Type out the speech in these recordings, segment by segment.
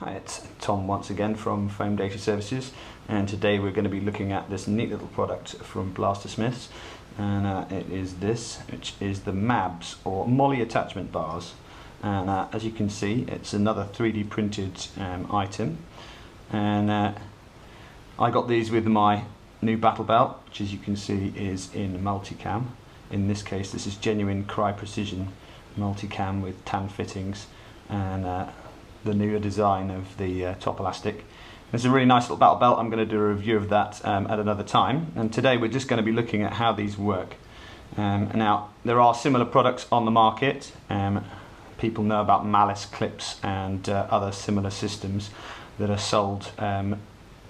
Hi, it's Tom once again from Foam Data Services, and today we're going to be looking at this neat little product from Blastersmiths, and it is this, which is the MABs, or Molle Attachment Bars. And as you can see, it's another 3D printed item, and I got these with my new battle belt, which as you can see is in multicam. In this case, this is genuine Cry Precision multicam with tan fittings and the newer design of the top elastic. It's a really nice little battle belt. I'm going to do a review of that at another time, and today we're just going to be looking at how these work. Now, there are similar products on the market. People know about Malice clips and other similar systems that are sold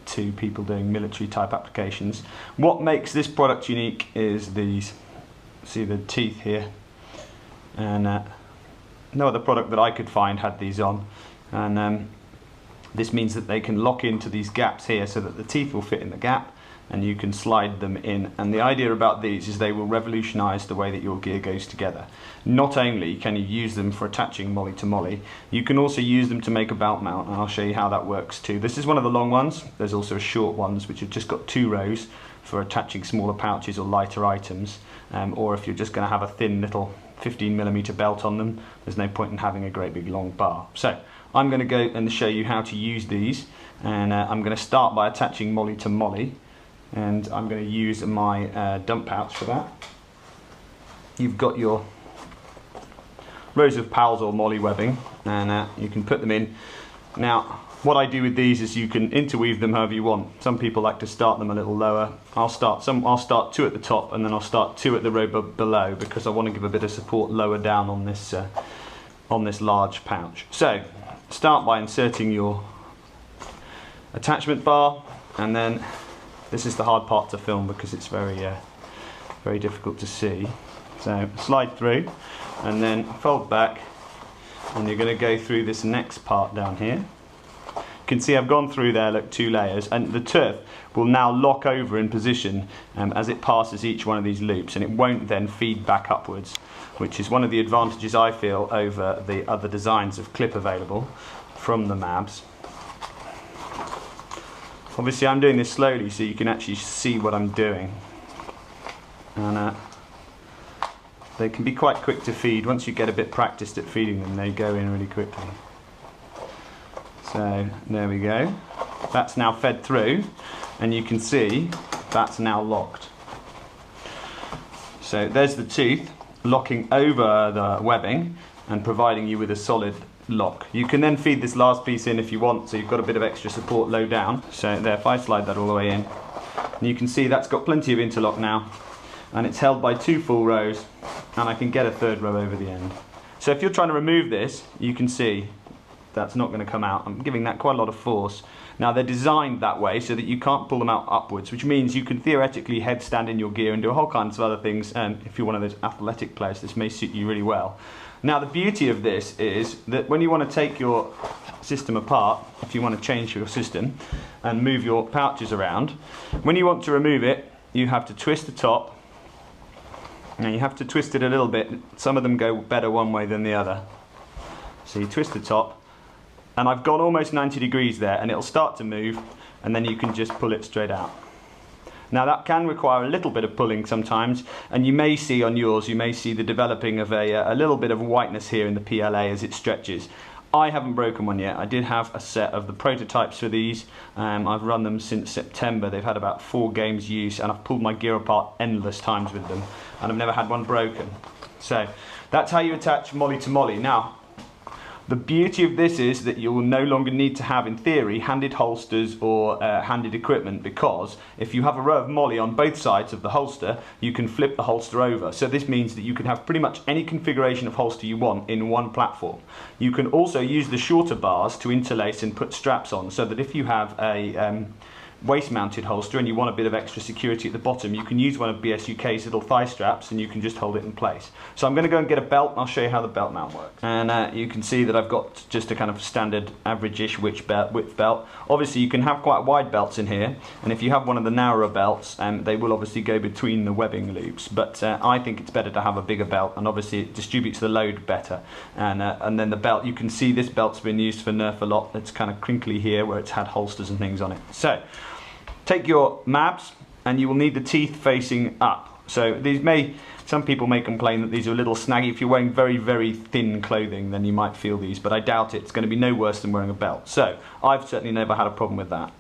to people doing military type applications. What makes this product unique is these, see the teeth here, and no other product that I could find had these on, and this means that they can lock into these gaps here so that the teeth will fit in the gap and you can slide them in. And the idea about these is they will revolutionize the way that your gear goes together. Not only can you use them for attaching Molle to Molle, you can also use them to make a belt mount, and I'll show you how that works too. This is one of the long ones. There's also short ones which have just got 2 rows for attaching smaller pouches or lighter items, or if you're just going to have a thin little 15mm belt on them, there's no point in having a great big long bar. So I'm going to go and show you how to use these, and I'm going to start by attaching Molle to Molle, and I'm going to use my dump pouch for that. You've got your rows of PALs or Molle webbing, and you can put them in. Now, what I do with these is you can interweave them however you want. Some people like to start them a little lower. I'll start 2 at the top, and then I'll start 2 at the row below, because I want to give a bit of support lower down on this large pouch. So start by inserting your attachment bar, and then this is the hard part to film because it's very difficult to see. So slide through and then fold back, and you're going to go through this next part down here. You can see I've gone through there, look, 2 layers, and the turf will now lock over in position as it passes each one of these loops, and it won't then feed back upwards, which is one of the advantages I feel over the other designs of clip available from the MABs. Obviously I'm doing this slowly so you can actually see what I'm doing, and they can be quite quick to feed. Once you get a bit practiced at feeding them, they go in really quickly. So there we go, that's now fed through, and you can see that's now locked. So there's the tooth locking over the webbing and providing you with a solid lock. You can then feed this last piece in if you want, so you've got a bit of extra support low down. So there, if I slide that all the way in, and you can see that's got plenty of interlock now, and it's held by 2 full rows, and I can get a 3rd row over the end. So if you're trying to remove this, you can see that's not going to come out. I'm giving that quite a lot of force. Now they're designed that way so that you can't pull them out upwards, which means you can theoretically headstand in your gear and do a whole kinds of other things, and if you're one of those athletic players, this may suit you really well. Now the beauty of this is that when you want to take your system apart, if you want to change your system and move your pouches around, when you want to remove it, you have to twist the top. Now you have to twist it a little bit. Some of them go better one way than the other. So you twist the top, and I've gone almost 90 degrees there, and it'll start to move, and then you can just pull it straight out. Now that can require a little bit of pulling sometimes, and you may see on yours, you may see the developing of a little bit of whiteness here in the PLA as it stretches. I haven't broken one yet. I did have a set of the prototypes for these. I've run them since September. They've had about 4 games use, and I've pulled my gear apart endless times with them, and I've never had one broken. So that's how you attach Molle to Molle. Now, the beauty of this is that you will no longer need to have, in theory, handed holsters or handed equipment, because if you have a row of Molle on both sides of the holster, you can flip the holster over. So this means that you can have pretty much any configuration of holster you want in one platform. You can also use the shorter bars to interlace and put straps on, so that if you have a waist mounted holster and you want a bit of extra security at the bottom, you can use one of BSUK's little thigh straps and you can just hold it in place. So I'm going to go and get a belt and I'll show you how the belt mount works. And you can see that I've got just a kind of standard average-ish width belt. Obviously you can have quite wide belts in here, and if you have one of the narrower belts, they will obviously go between the webbing loops, but I think it's better to have a bigger belt, and obviously it distributes the load better. And then the belt, you can see this belt's been used for Nerf a lot. It's kind of crinkly here where it's had holsters and things on it. So take your MABs and you will need the teeth facing up. So some people may complain that these are a little snaggy. If you're wearing very, very thin clothing, then you might feel these, but I doubt it. It's going to be no worse than wearing a belt. So I've certainly never had a problem with that.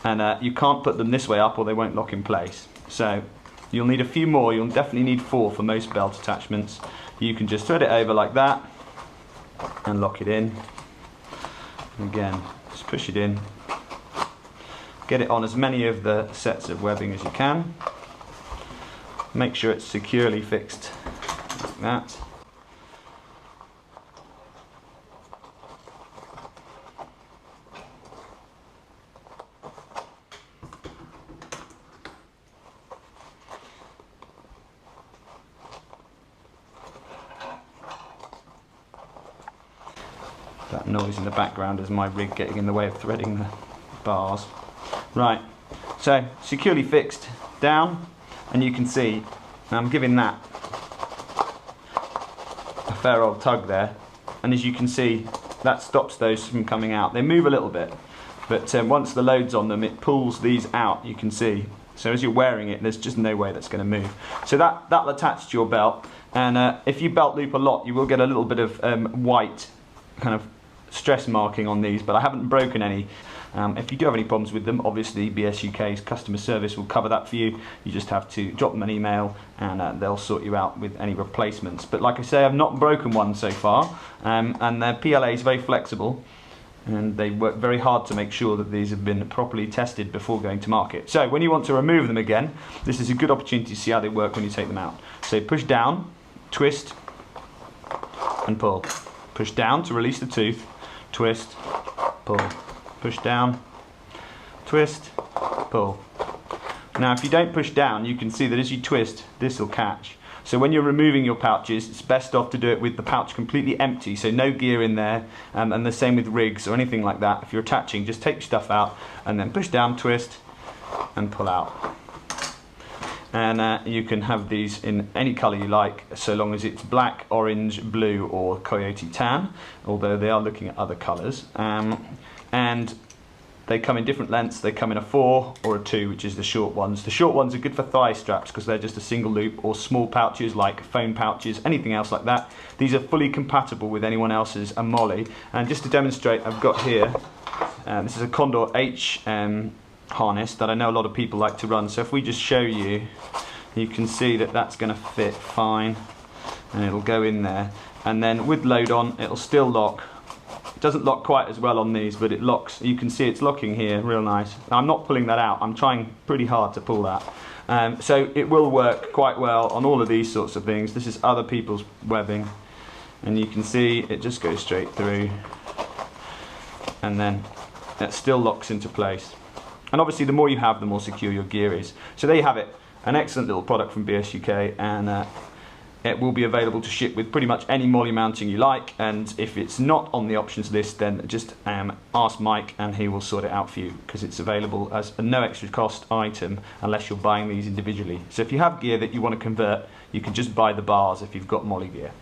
And you can't put them this way up or they won't lock in place. So you'll need a few more. You'll definitely need 4 for most belt attachments. You can just thread it over like that and lock it in. And again, just push it in. Get it on as many of the sets of webbing as you can. Make sure it's securely fixed like that. That noise in the background is my rig getting in the way of threading the bars. Right, so securely fixed down, and you can see I'm giving that a fair old tug there, and as you can see that stops those from coming out. They move a little bit, but once the load's on them it pulls these out, you can see. So as you're wearing it, there's just no way that's going to move. So that'll attach to your belt, and if you belt loop a lot you will get a little bit of white kind of stress marking on these, but I haven't broken any. If you do have any problems with them, obviously BSUK's customer service will cover that for you. You just have to drop them an email and they'll sort you out with any replacements. But like I say, I've not broken one so far, and their PLA is very flexible and they work very hard to make sure that these have been properly tested before going to market. So when you want to remove them again, this is a good opportunity to see how they work when you take them out. So push down, twist and pull. Push down to release the tooth, twist, pull. Push down, twist, pull. Now if you don't push down, you can see that as you twist, this will catch. So when you're removing your pouches, it's best off to do it with the pouch completely empty, so no gear in there, and the same with rigs or anything like that. If you're attaching, just take your stuff out and then push down, twist, and pull out. And you can have these in any colour you like, so long as it's black, orange, blue or coyote tan, although they are looking at other colours. And they come in different lengths. They come in a 4 or a 2, which is the short ones. The short ones are good for thigh straps because they're just a single loop, or small pouches like phone pouches, anything else like that. These are fully compatible with anyone else's Molle. And just to demonstrate, I've got here, this is a Condor H harness that I know a lot of people like to run. So if we just show you, you can see that that's going to fit fine and it'll go in there. And then with load on, it'll still lock. It doesn't lock quite as well on these, but it locks. You can see it's locking here real nice. Now, I'm not pulling that out. I'm trying pretty hard to pull that. So it will work quite well on all of these sorts of things. This is other people's webbing, and you can see it just goes straight through, and then it still locks into place. And obviously the more you have, the more secure your gear is. So there you have it, an excellent little product from BSUK, and it will be available to ship with pretty much any Molle mounting you like, and if it's not on the options list, then just ask Mike and he will sort it out for you, because it's available as a no extra cost item unless you're buying these individually. So if you have gear that you want to convert, you can just buy the bars if you've got Molle gear.